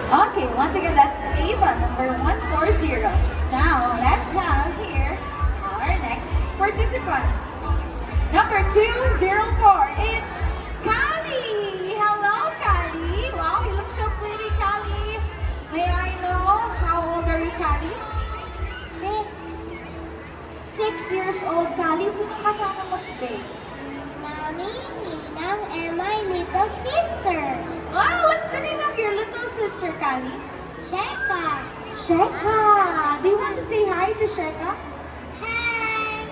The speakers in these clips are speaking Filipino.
Okay, once again, that's Ava, number 140. Now, let's have here our next participant. Number 204, it's Kali. Hello, Kali. Wow, you look so pretty, Kali. May I know how old are you, Kali? 6. 6 years old, Kali. Sino kasama mo today? Mommy, Ninang, and my little sister. Wow, what's the name of your little sister, Kali? Sheka. Sheka. Do you want to say hi to Sheka? Hi.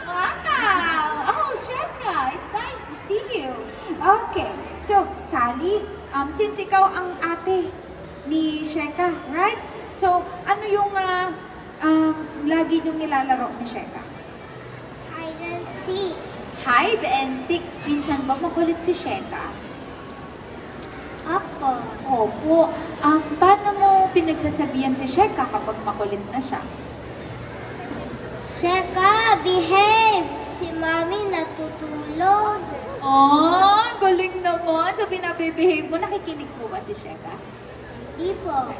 Wow! Oh, Sheka, it's nice to see you. Okay, so Kali, since ikaw ang ate ni Sheka, right? So, ano yung lagi niyong nilalaro ni Sheka? Hide and seek. Hide and seek. Minsan ba makulit si Sheka? Apo. Opo. Paano mo pinagsasabihan si Sheka kapag makulit na siya? Sheka, behave. Si Mommy natutulog. Oh, galing naman. So, binabibehave mo. Nakikinig po ba si Sheka? Di po.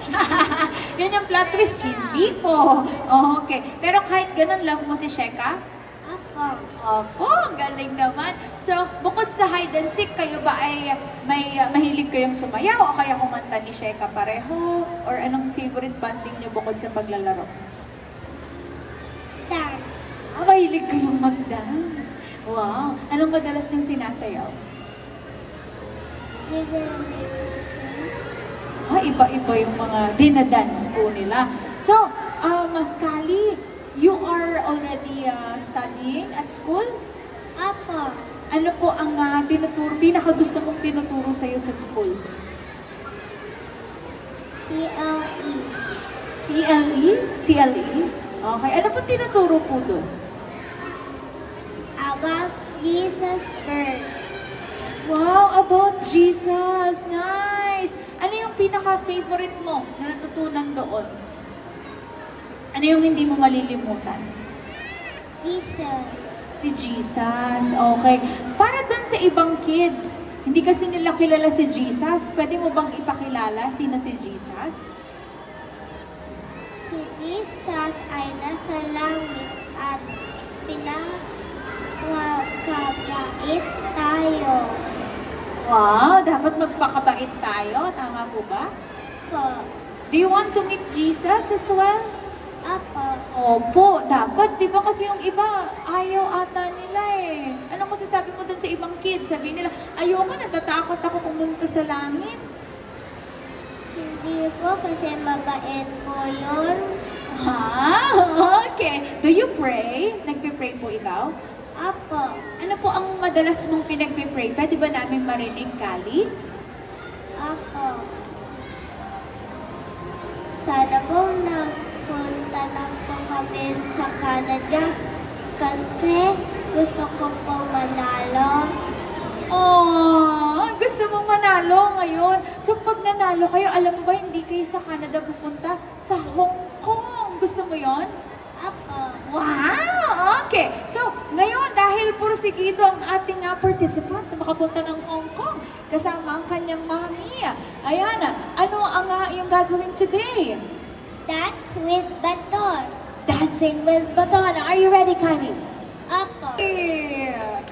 Yun yung plot twist. Hindi po. Oh, okay. Pero kahit ganun, love mo si Sheka? Apo. Opo, ang galing naman. So, bukod sa hide and seek, kayo ba ay may mahilig kayong sumayaw o kaya kumanta ni Sheka pareho? Or anong favorite banding niyo bukod sa paglalaro? Dance. Mahilig kayong mag-dance. Wow. Anong madalas niyong sinasayaw? Iba-iba yung mga dinadance po nila. So, Kali, you are already studying at school? Apo. Ano po ang pinakagusto mong tinuturo sa'yo sa school? CLE. TLE? CLE? Okay. Ano po tinuturo po doon? About Jesus' birth. Wow, about Jesus. Nice. Ano yung pinaka-favorite mo na natutunan doon? Ano yung hindi mo malilimutan? Jesus. Si Jesus. Okay. Para doon sa ibang kids, hindi kasi nila kilala si Jesus. Pwede mo bang ipakilala sino si Jesus? Si Jesus ay nasa langit at pinapakabait tayo. Wow, dapat magpakabait tayo. Tama po ba? Po. Do you want to meet Jesus as well? Apo. Opo, dapat. Di ba kasi yung iba, ayaw ata nila eh. Anong masasabi mo dun sa ibang kids? Sabi nila, ayoko, natatakot ako pumunta sa langit. Hindi po kasi mabait po yun. Ha? Okay. Do you pray? Nagpe-pray po ikaw? Apo. Ano po ang madalas mong pinagpe-pray? Pwede ba namin marinig, Kali? Apo. Sana po nagpunta na po kami sa Canada kasi gusto ko po manalo. Oh, gusto mong manalo ngayon. So pag nanalo kayo, alam mo ba, hindi kayo sa Canada pupunta, sa Hong Kong. Gusto mo yon? Apo. Wow! Okay. So, ngayon, dahil porsigido ang ating participant na makapunta ng Hong Kong, kasama ang kanyang mami. Ayan, ano ang yung gagawin today? Dance with baton. Dancing with baton. Are you ready, Kali? Apo. Yeah.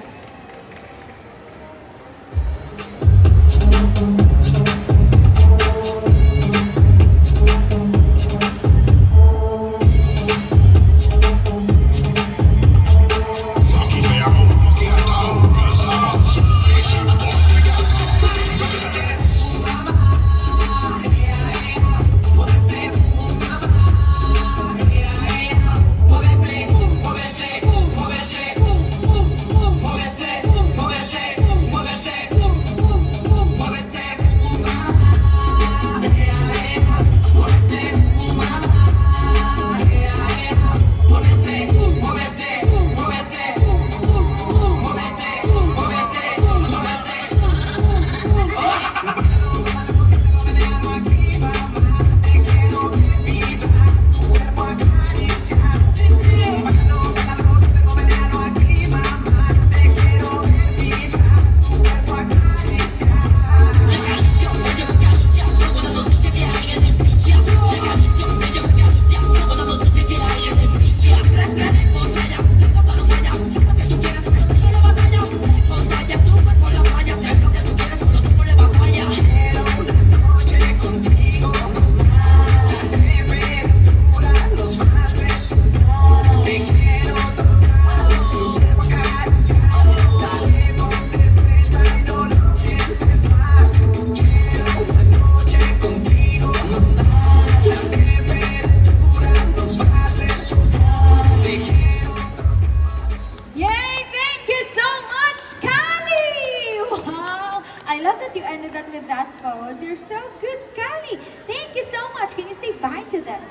I love that you ended that with that pose. You're so good, Kali. Thank you so much. Can you say bye to them?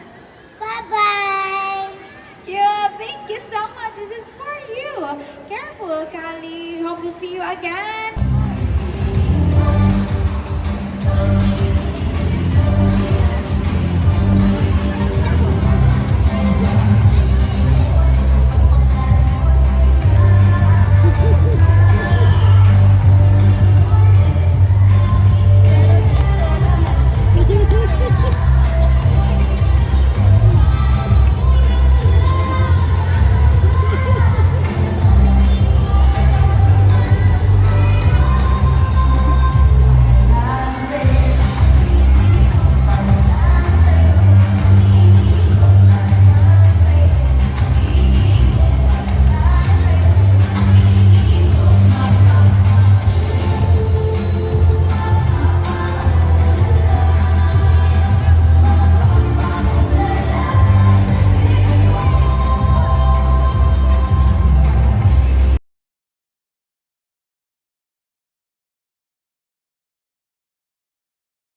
Bye-bye! Yeah, thank you so much. This is for you. Careful, Kali. Hope to see you again.